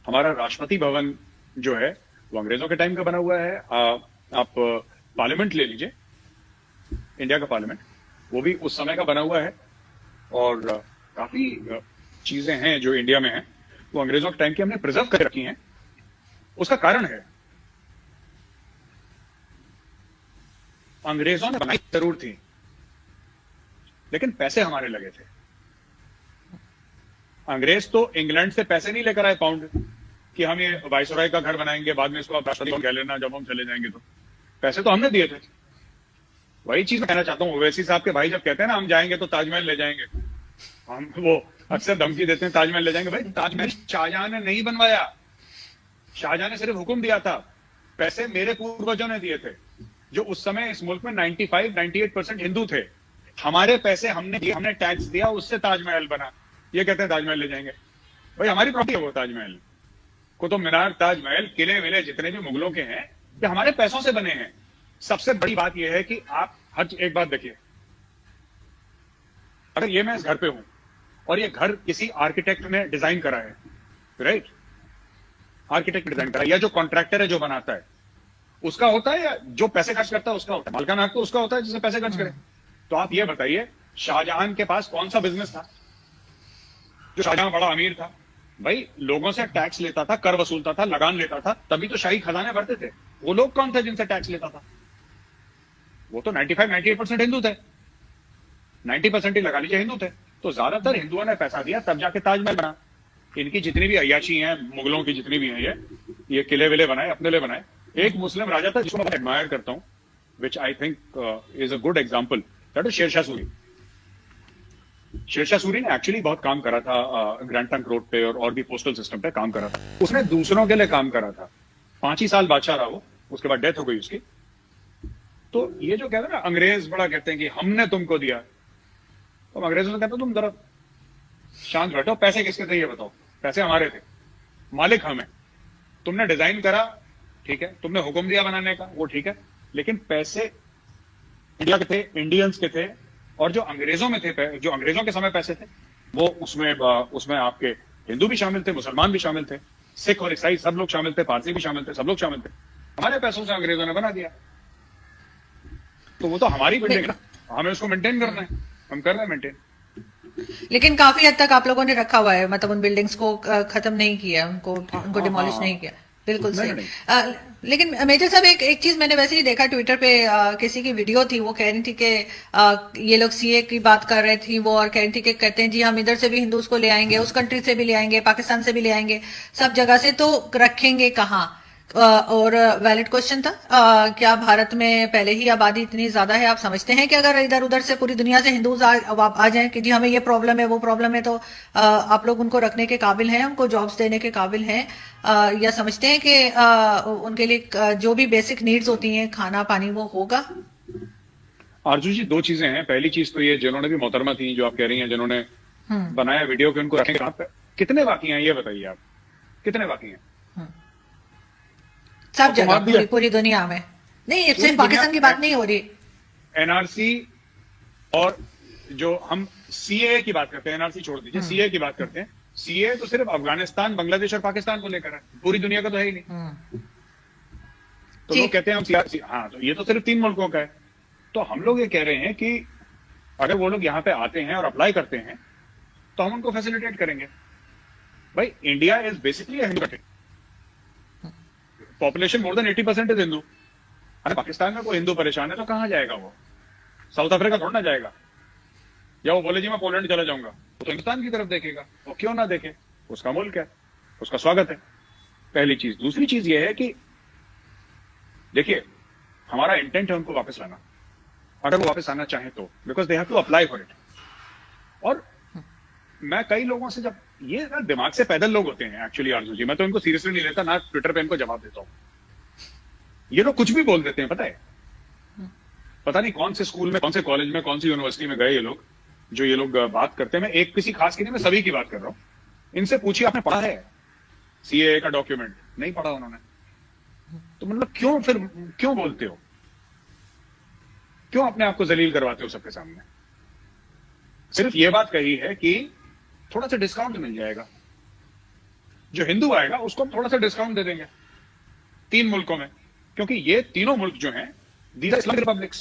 हमारा राष्ट्रपति भवन जो है वो अंग्रेजों के टाइम का बना हुआ है। आप पार्लियामेंट ले लीजिए, इंडिया का पार्लियामेंट, वो भी उस समय का बना हुआ है। और काफी चीजें हैं जो इंडिया में हैं वो अंग्रेजों के टाइम की हमने प्रिजर्व कर रखी हैं। उसका कारण है अंग्रेजों ने बनाई जरूर थी, लेकिन पैसे हमारे लगे थे। अंग्रेज तो इंग्लैंड से पैसे नहीं लेकर आए पाउंड कि हम ये वाइसरॉय का घर बनाएंगे, बाद में इसको आप राष्ट्रपति कह लेना जब हम चले जाएंगे। तो पैसे तो हमने दिए थे। वही चीज मैं कहना चाहता हूँ, ओवैसी साहब के भाई जब कहते हैं ना हम जाएंगे तो ताजमहल ले जाएंगे, हम वो अक्सर धमकी देते हैं ताजमहल ले जाएंगे। भाई ताजमहल शाहजहां ने नहीं बनवाया, शाहजहां ने सिर्फ हुक्म दिया था। पैसे मेरे पूर्वजों ने दिए थे, जो उस समय इस मुल्क में 95-98% हिंदू थे। हमारे पैसे हमने दिए, हमने टैक्स दिया, उससे ताजमहल बना। ये कहते हैं ताजमहल ले जाएंगे। भाई हमारी प्रॉपर्टी है वो ताजमहल। कुतुब मीनार, ताजमहल, किले विले जितने भी मुगलों के हैं ये हमारे पैसों से बने हैं। सबसे बड़ी बात यह है कि आप हर एक बात देखिए, अगर ये मैं इस घर पे हूं और ये घर किसी आर्किटेक्ट ने डिजाइन करा है, राइट, आर्किटेक्ट डिजाइन करा, या जो कॉन्ट्रैक्टर है जो बनाता है उसका होता है, या जो पैसे खर्च करता है उसका होता है? मालिकाना हक तो उसका होता है जिसने पैसे खर्च करे। तो आप ये बताइए शाहजहां के पास कौन सा बिजनेस था जो शाहजहां बड़ा अमीर था? भाई लोगों से टैक्स लेता था, कर वसूलता था, लगान लेता था, तभी तो शाही खजाने भरते थे। वो लोग कौन थे जिनसे टैक्स लेता था? वो तो 95-98% हिंदू थे, 90% ही लगा लीजिए हिंदू थे। तो ज्यादातर हिंदुओं ने पैसा दिया तब जाके ताजमहल बना। इनकी जितनी भी अय्याशी हैं, मुगलों की जितनी भी हैं, ये किले विले बनाए, अपने लिए बनाए। एक मुस्लिम राजा था जिसको मैं एडमायर करता हूं, which I think is a good example, that is Sher Shah Suri. Sher Shah Suri ने एक्चुअली बहुत काम करा था ग्रैंड ट्रंक रोड पे और भी पोस्टल सिस्टम पे काम करा था। उसने दूसरों के लिए काम करा था। 5 ही साल बादशाह रहा वो, उसके बाद डेथ हो गई उसकी। तो ये जो कहते हैं ना अंग्रेज बड़ा कहते हैं कि हमने तुमको दिया, तो अंग्रेजों से कहते तुम जरा शांत बैठो, पैसे किसके थे ये बताओ? पैसे हमारे थे, मालिक हम हैं। तुमने डिजाइन करा, ठीक है, तुमने हुक्म दिया बनाने का, वो ठीक है, लेकिन पैसे इंडिया के थे, इंडियंस के थे। और जो अंग्रेजों में थे, जो अंग्रेजों के समय पैसे थे वो उसमें आपके हिंदू भी शामिल थे, मुसलमान भी शामिल थे, सिख और ईसाई सब लोग शामिल थे, पारसी भी शामिल थे, सब लोग शामिल थे। हमारे पैसों से अंग्रेजों ने बना दिया। तो वो तो हमारी बिल्डिंग है ना, हमें उसको मेंटेन करना है, हम कर रहे हैं मेंटेन। लेकिन काफी हद तक आप लोगों ने रखा हुआ है, मतलब उन बिल्डिंग्स को खत्म नहीं किया, उनको डिमोलिश नहीं किया। बिल्कुल सही। लेकिन मेजर साहब एक चीज मैंने वैसे ही देखा ट्विटर पे, किसी की वीडियो थी, वो कह रही थी कि ये लोग सीए की बात कर रहे थी वो, और कह रही थी कि कहते हैं जी हम इधर से भी हिंदूज को ले आएंगे, उस कंट्री से भी ले आएंगे, पाकिस्तान से भी ले आएंगे, सब जगह से, तो रखेंगे कहाँ? और वैलिड क्वेश्चन था, क्या भारत में पहले ही आबादी इतनी ज्यादा है? आप समझते हैं कि अगर इधर उधर से पूरी दुनिया से हिंदूज आ जाएं कि जी हमें ये प्रॉब्लम है वो प्रॉब्लम है, तो आप लोग उनको रखने के काबिल हैं, उनको जॉब्स देने के काबिल हैं, या समझते हैं कि उनके लिए जो भी बेसिक नीड्स होती हैं, खाना पानी, वो होगा? आरजू जी, 2 चीजें हैं। पहली चीज तो ये, जिन्होंने भी मोहतरमा थी जो आप कह रही हैं, जिन्होंने बनाया वीडियो कि उनको रखेंगे कहां पे, कितने बाकी हैं ये बताइए आप, कितने बाकी हैं? सब जगह, पूरी दुनिया में नहीं, सिर्फ पाकिस्तान की बात नहीं हो रही। एनआरसी और जो हम सीए की बात करते हैं, एनआरसी छोड़ दीजिए, सीए की बात करते हैं। सीए तो सिर्फ अफगानिस्तान, बांग्लादेश और पाकिस्तान को लेकर है, पूरी दुनिया का तो है ही नहीं। तो लोग कहते हैं हम सीआरसी, हाँ, तो ये तो सिर्फ 3 मुल्कों का है। तो हम लोग ये कह रहे हैं कि अगर वो लोग यहाँ पे आते हैं और अप्लाई करते हैं तो हम उनको फैसिलिटेट करेंगे। भाई India is basically Hindu country, population more than 80% is Hindu. अरे पाकिस्तान में कोई हिंदू परेशान है तो कहां जाएगा वो? साउथ अफ्रीका थोड़ा ना जाएगा, या वो बोले जी मैं पोलैंड चला जाऊंगा, वो तो हिंदुस्तान की तरफ देखेगा। वो क्यों ना देखे, उसका मुल्क है, उसका स्वागत है। पहली चीज। दूसरी चीज ये है कि देखिए हमारा इंटेंट है उनको वापस लाना, अगर वो वापस आना चाहें तो, because they have to apply for it. और मैं कई लोगों से, जब ये दिमाग से पैदल लोग होते हैं एक्चुअली आरजू जी, मैं तो इनको सीरियसली नहीं लेता, ना ट्विटर पे इनको जवाब देता हूं। ये लोग कुछ भी बोल देते हैं, पता है, पता नहीं कौन से स्कूल में, कौन से कॉलेज में, कौन सी यूनिवर्सिटी में गए ये लोग, जो ये लोग बात करते हैं। मैं एक किसी खास की नहीं, मैं सभी की बात कर रहा हूं। इनसे पूछिए आपने पढ़ा है सीए का डॉक्यूमेंट? नहीं पढ़ा उन्होंने। तो मतलब क्यों बोलते हो, क्यों अपने आप को जलील करवाते हो सबके सामने? सिर्फ ये बात कही है कि थोड़ा सा डिस्काउंट मिल जाएगा, जो हिंदू आएगा उसको हम थोड़ा सा डिस्काउंट दे देंगे 3 मुल्कों में, क्योंकि ये तीनों मुल्क जो हैं these are Islamic republics,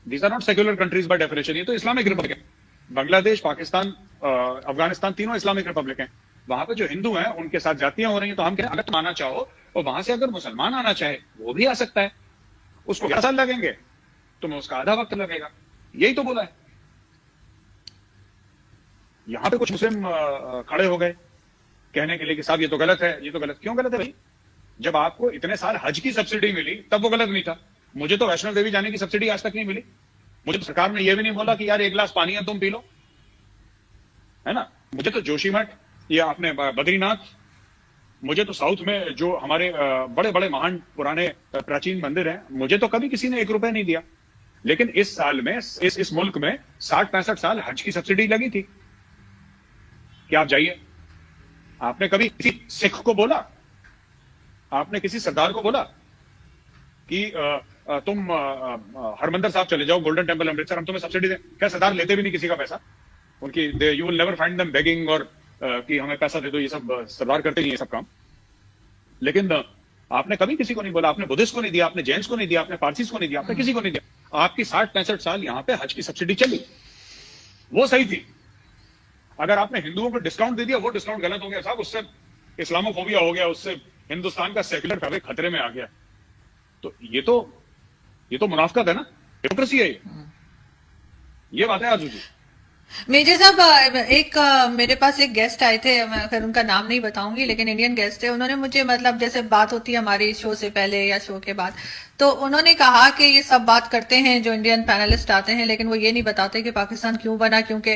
these are not secular countries by definition, ये तो इस्लामिक रिपब्लिक है। बांग्लादेश, पाकिस्तान, अफगानिस्तान तीनों इस्लामिक रिपब्लिक हैं। वहां पे जो हिंदू हैं उनके साथ जातियां हो रही हैं, तो हम कहें अगर तुम आना चाहो और वहां से अगर मुसलमान आना चाहे वो भी आ सकता है, उसको 11 साल लगेंगे, तुम्हें उसका आधा वक्त लगेगा, यही तो बोला है। यहां पे कुछ मुस्लिम खड़े हो गए कहने के लिए कि साहब ये तो गलत है, ये तो गलत। क्यों गलत है भाई? जब आपको इतने साल हज की सब्सिडी मिली तब वो गलत नहीं था। मुझे तो वैष्णो देवी जाने की सब्सिडी आज तक नहीं मिली, मुझे तो सरकार ने यह भी नहीं बोला कि यार 1 गिलास पानी है तुम पी लो, है ना। मुझे तो जोशीमठ या अपने बद्रीनाथ, मुझे तो साउथ में जो हमारे बड़े बड़े महान पुराने प्राचीन मंदिर हैं, मुझे तो कभी किसी ने 1 रुपया नहीं दिया। लेकिन इस साल में इस मुल्क में 60-65 साल हज की सब्सिडी लगी थी कि आप जाइए। आपने कभी किसी सिख को बोला, आपने किसी सरदार को बोला कि तुम हरमंदिर साहब चले जाओ, गोल्डन टेम्पल अमृतसर, हम तुम्हें सब्सिडी दें? क्या सरदार लेते भी नहीं किसी का पैसा? उनकी you will never find them begging और कि हमें पैसा दे दो, ये सब सरदार करते नहीं ये सब काम। लेकिन आपने कभी किसी को नहीं बोला, आपने बुद्धिस्ट को नहीं दिया, आपने जैन्स को नहीं दिया, आपने पारसीस को नहीं दिया, आपने किसी को नहीं दिया। आपकी 60-65 साल यहां पे हज की सब्सिडी चली, वो सही थी। अगर आपने हिंदुओं को डिस्काउंट दे दिया, वो डिस्काउंट गलत हो गया साहब, उससे इस्लामोफोबिया हो गया, उससे हिंदुस्तान का सेक्युलर फैब्रिक खतरे में आ गया। तो ये तो मुनाफिकत है ना, डेमोक्रेसी है ये बात है। आजू जी मेजर साहब, एक मेरे पास एक गेस्ट आए थे, मैं खैर उनका नाम नहीं बताऊंगी, लेकिन इंडियन गेस्ट थे। उन्होंने मुझे, मतलब जैसे बात होती है हमारी शो से पहले या शो के बाद, तो उन्होंने कहा कि ये सब बात करते हैं जो इंडियन पैनलिस्ट आते हैं, लेकिन वो ये नहीं बताते कि पाकिस्तान क्यों बना। क्योंकि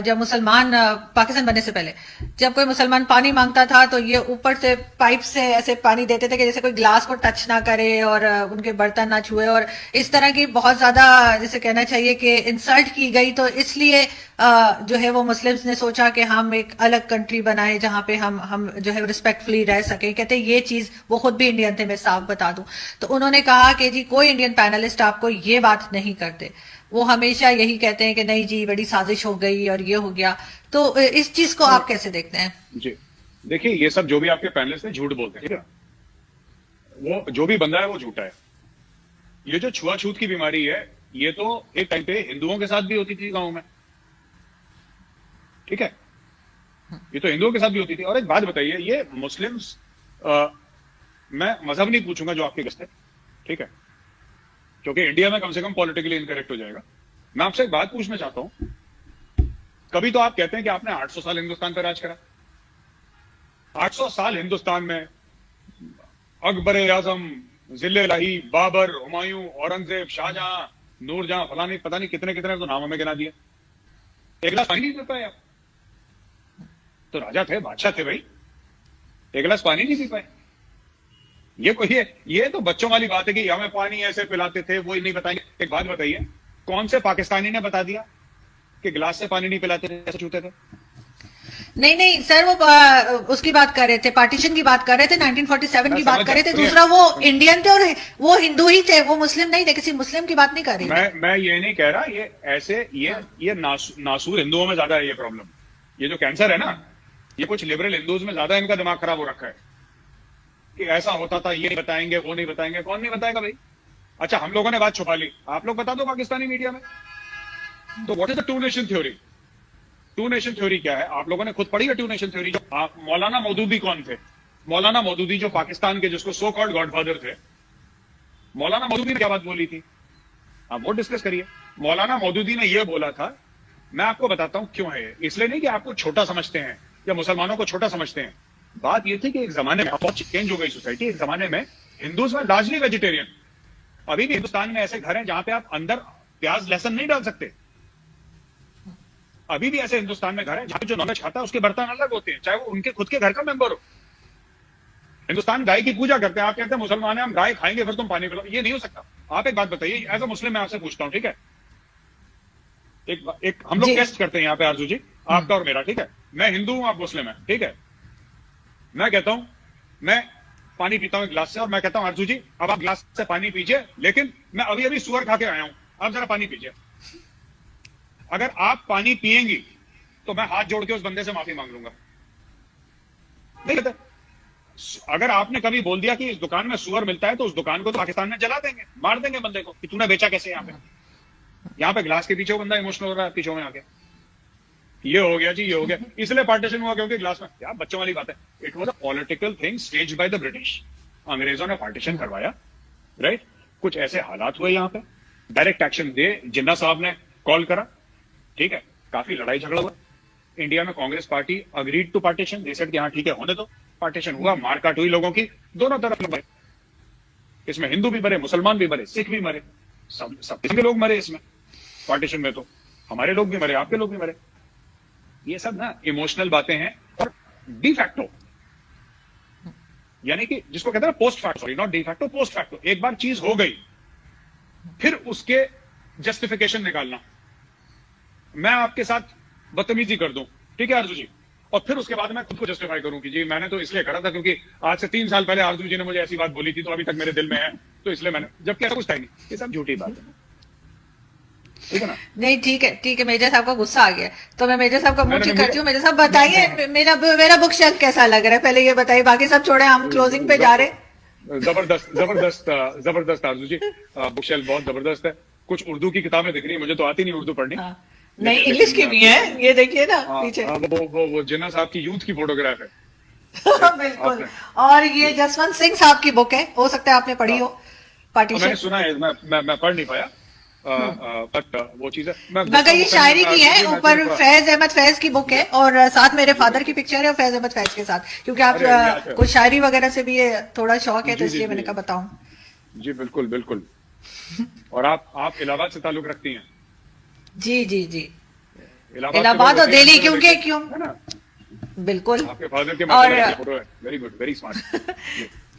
जब मुसलमान, पाकिस्तान बनने से पहले जब कोई मुसलमान पानी मांगता था तो ये ऊपर से पाइप से ऐसे पानी देते थे कि जैसे कोई ग्लास को टच ना करे और उनके बर्तन ना छुए, और इस तरह की बहुत ज्यादा, जैसे कहना चाहिए कि इंसल्ट की गई। तो इसलिए जो है वो मुस्लिम्स ने सोचा कि हम एक अलग कंट्री बनाए जहां पे हम जो है रिस्पेक्टफुली रह सके। कहते ये चीज, वो खुद भी इंडियन थे, मैं साफ बता दूं। तो उन्होंने कहा कि जी कोई इंडियन पैनलिस्ट आपको ये बात नहीं करते, वो हमेशा यही कहते हैं कि नहीं जी बड़ी साजिश हो गई और ये हो गया। तो इस चीज को आप कैसे देखते हैं? जी देखिए, ये सब जो भी आपके पैनलिस्ट हैं झूठ बोलते हैं, ठीक है। वो जो भी बंदा है वो झूठा है। ये जो छुआछूत की बीमारी है, ये तो एक टाइम पे हिंदुओं के साथ भी होती थी गांव में, ठीक है। ये तो हिंदुओं के साथ भी होती थी। और एक बात बताइए, ये मुस्लिम्स, मैं मजहब नहीं पूछूंगा जो आपके गेस्ट है, ठीक है, क्योंकि इंडिया में कम से कम पॉलिटिकली इनकरेक्ट हो जाएगा। मैं आपसे एक बात पूछना चाहता हूं, कभी तो आप कहते हैं कि आपने 800 साल हिंदुस्तान पर राज करा। 800 साल हिंदुस्तान में अकबर आजम, जिले लाही, बाबर, हुमायूं, औरंगजेब, शाहजहां, नूरजहां, फलानी पता नहीं कितने कितने तो नाम हमें गिना दिए। 1 गिलास पानी नहीं पी पाए आप? तो राजा थे, बादशाह थे भाई, 1 गिलास पानी नहीं पी पाए। ये तो बच्चों वाली बात है कि हमें पानी ऐसे पिलाते थे, वो ही नहीं बताएंगे। एक बात बताइए, कौन से पाकिस्तानी ने बता दिया कि गिलास से पानी नहीं पिलाते थे, ऐसे छूते थे? नहीं सर, वो उसकी बात कर रहे थे, पार्टीशन की बात कर रहे थे, 1947 की बात कर रहे थे। दूसरा वो इंडियन थे और वो हिंदू ही थे, वो मुस्लिम नहीं थे, किसी मुस्लिम की बात नहीं कर रही। मैं ये नहीं कह रहा, ये ऐसे ये नासूर हिंदुओं में ज्यादा है ये प्रॉब्लम। ये जो कैंसर है ना, ये कुछ लिबरल हिंदूज में ज्यादा इनका दिमाग खराब हो रखा है कि ऐसा होता था, ये नहीं बताएंगे, वो नहीं बताएंगे। कौन नहीं बताएगा भाई? अच्छा, हम लोगों ने बात छुपा ली, आप लोग बता दो पाकिस्तानी मीडिया में। तो what is the 2 nation theory? 2 nation theory क्या है? आप लोगों ने खुद पढ़ी है 2 नेशन थ्योरी? मौलाना मौदूदी कौन थे? मौलाना मौदूदी जो पाकिस्तान के, जिसको सो कॉल्ड गॉडफादर थे, मौलाना मौदूदी ने क्या बात बोली थी? आप वो डिस्कस करिए। मौलाना मौदूदी ने यह बोला था, मैं आपको बताता हूं क्यों है। इसलिए नहीं कि आपको छोटा समझते हैं या मुसलमानों को छोटा समझते हैं। बात यह थी कि एक जमाने में बहुत चेंज हो गई सोसाइटी। एक जमाने में हिंदूज में लार्जली वेजिटेरियन। अभी भी हिंदुस्तान में ऐसे घर हैं जहां पे आप अंदर प्याज लहसुन नहीं डाल सकते। अभी भी ऐसे हिंदुस्तान में घर हैं जहां जो नॉनवेज खाता है उसके बर्तन अलग होते हैं, चाहे वो उनके खुद के घर का मेंबर हो। हिंदुस्तान गाय की पूजा करते हैं, आप कहते हैं मुसलमान हैं, हम गाय खाएंगे फिर तुम पानी पिलाओ। ये नहीं हो सकता। आप एक बात बताइए, एज अ मुस्लिम मैं आपसे पूछता हूं, ठीक है, एक हम लोग टेस्ट करते हैं यहाँ पे आरजू जी, आपका और मेरा, ठीक है। मैं हिंदू हूं, आप मुस्लिम हैं, ठीक है। मैं कहता हूं, मैं पानी पीता हूं एक गिलास से, और मैं कहता हूं आरजू जी अब आप गिलास से पानी पीजिए, लेकिन मैं अभी अभी सुअर खा के आया हूं, आप जरा पानी पीजिए। अगर आप पानी पिएंगी तो मैं हाथ जोड़ के उस बंदे से माफी मांग लूंगा। नहीं कहते। अगर आपने कभी बोल दिया कि इस दुकान में सुअर मिलता है तो उस दुकान को तो पाकिस्तान में जला देंगे, मार देंगे बंदे को कि तूने बेचा कैसे यहाँ पे। यहाँ पे ग्लास के पीछे वो बंदा इमोशनल हो रहा है पीछे में आके, ये हो गया जी, ये हो गया, इसलिए पार्टीशन हुआ क्योंकि ग्लास में। यार बच्चों वाली बात है। It was a political thing stage by the British. अंग्रेजों ने पार्टीशन करवाया, राइट। कुछ ऐसे हालात हुए यहाँ पे, डायरेक्ट एक्शन दे जिन्ना साहब ने कॉल करा, ठीक है, काफी लड़ाई झगड़ा हुआ। इंडिया में Congress party agreed to partition, they said कि हाँ ठीक है होने दो। पार्टीशन हुआ, मारकाट हुई लोगों की, दोनों तरफ मरे। इसमें हिंदू भी मरे, मुसलमान भी मरे, सिख भी मरे, सब किस्म के लोग मरे इसमें पार्टीशन में। तो हमारे लोग भी मरे, आपके लोग भी मरे। ये सब ना इमोशनल बातें हैं। और डी फैक्टो यानी कि जिसको कहते हैं ना post facto, sorry not de facto, post facto. एक बार चीज हो गई फिर उसके जस्टिफिकेशन निकालना। मैं आपके साथ बदतमीजी कर दूं, ठीक है आरजू जी, और फिर उसके बाद मैं खुद को जस्टिफाई करूं कि जी मैंने तो इसलिए करा था क्योंकि आज से 3 साल पहले आरजू जी ने मुझे ऐसी बात बोली थी तो अभी तक मेरे दिल में है, तो इसलिए मैंने, जबकि ऐसा कुछ था ही नहीं। ये सब झूठी बात है, ठीक है ना। नहीं ठीक है, मेजर साहब का गुस्सा आ गया तो मैं मेजर साहब का मुंह ठीक करती हूँ। मेजर साहब बताइए मेरा बुक शेल्फ कैसा लग रहा है, पहले ये बताइए, बाकी सब छोड़े, हम क्लोजिंग पे जा रहे हैं। जबरदस्त आरजू जी, बुक शेल्फ बहुत जबरदस्त है। कुछ उर्दू की किताबें दिख रही है, मुझे तो आती नहीं उर्दू पढ़नी। नहीं इंग्लिश की भी है, ये देखिए ना पीछे। वो जिन्ना साहब की यूथ की फोटोग्राफ है। बिल्कुल। और ये जसवंत सिंह साहब की बुक है, हो सकता है आपने पढ़ी हो, पार्टीशन। मैंने सुना है, मैं पढ़ नहीं पाया, बट वो चीज है। मगर ये शायरी की है, ऊपर फैज अहमद फैज की बुक है और साथ मेरे फादर की पिक्चर है फैज अहमद फैज के साथ, क्योंकि आप कुछ शायरी वगैरह से भी ये थोड़ा शौक है तो इसलिए मैंने कहा बताऊं। जी बिल्कुल बिल्कुल। और आप इलाहाबाद से ताल्लुक रखती हैं? जी इलाहाबाद और दिल्ली, क्योंकि क्यों बिल्कुल। आपके फादर के फोटो है, very good, very smart.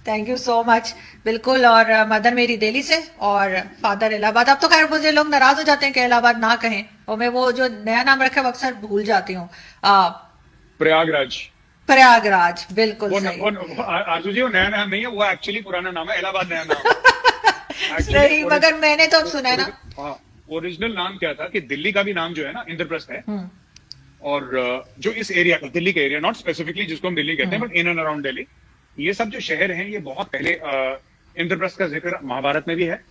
Thank you so much. बिल्कुल। और मदर मेरी दिल्ली से और फादर इलाहाबाद। अब तो खैर मुझे लोग नाराज हो जाते हैं कि इलाहाबाद ना कहें, और मैं वो जो नया नाम रखा है अक्सर भूल जाती हूँ। प्रयागराज बिल्कुल सही। आरजू जी वो नया नाम नहीं है, वो एक्चुअली पुराना नाम है, इलाहाबाद नया नाम है। सही, मगर मैंने तो अब सुना है ना। ओरिजिनल नाम क्या था कि दिल्ली का भी नाम जो है ना इंद्रप्रस्थ है, और जो इस एरिया का, दिल्ली का एरिया, नॉट स्पेसिफिकली जिसको हम दिल्ली कहते हैं, but in and around Delhi, ये सब जो शहर हैं ये बहुत पहले, इंद्रप्रस्थ का जिक्र महाभारत में भी है।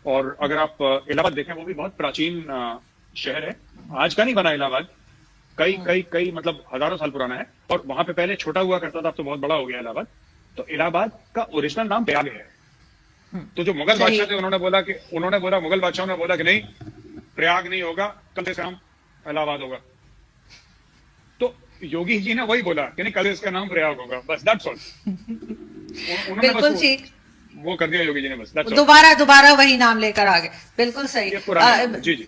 और अगर आप इलाहाबाद देखें, वो भी बहुत प्राचीन शहर है, आज का नहीं बना इलाहाबाद, कई मतलब हजारों साल पुराना है। और वहां पे पहले छोटा हुआ करता था, अब तो बहुत बड़ा हो गया इलाहाबाद। तो इलाहाबाद का ओरिजिनल नाम प्रयाग है। तो जो मुगल बादशाह थे उन्होंने बोला मुगल बादशाहों ने बोला कि नहीं, प्रयाग नहीं होगा, कल से नाम इलाहाबाद होगा। तो योगी जी ने वही बोला कि नहीं, कल इसका नाम प्रयाग होगा, बस दैट्स ऑल। बिल्कुल ठीक, वो कर दिया योगी जी ने, बस दोबारा वही नाम लेकर आ गए। बिल्कुल सही। जी जी।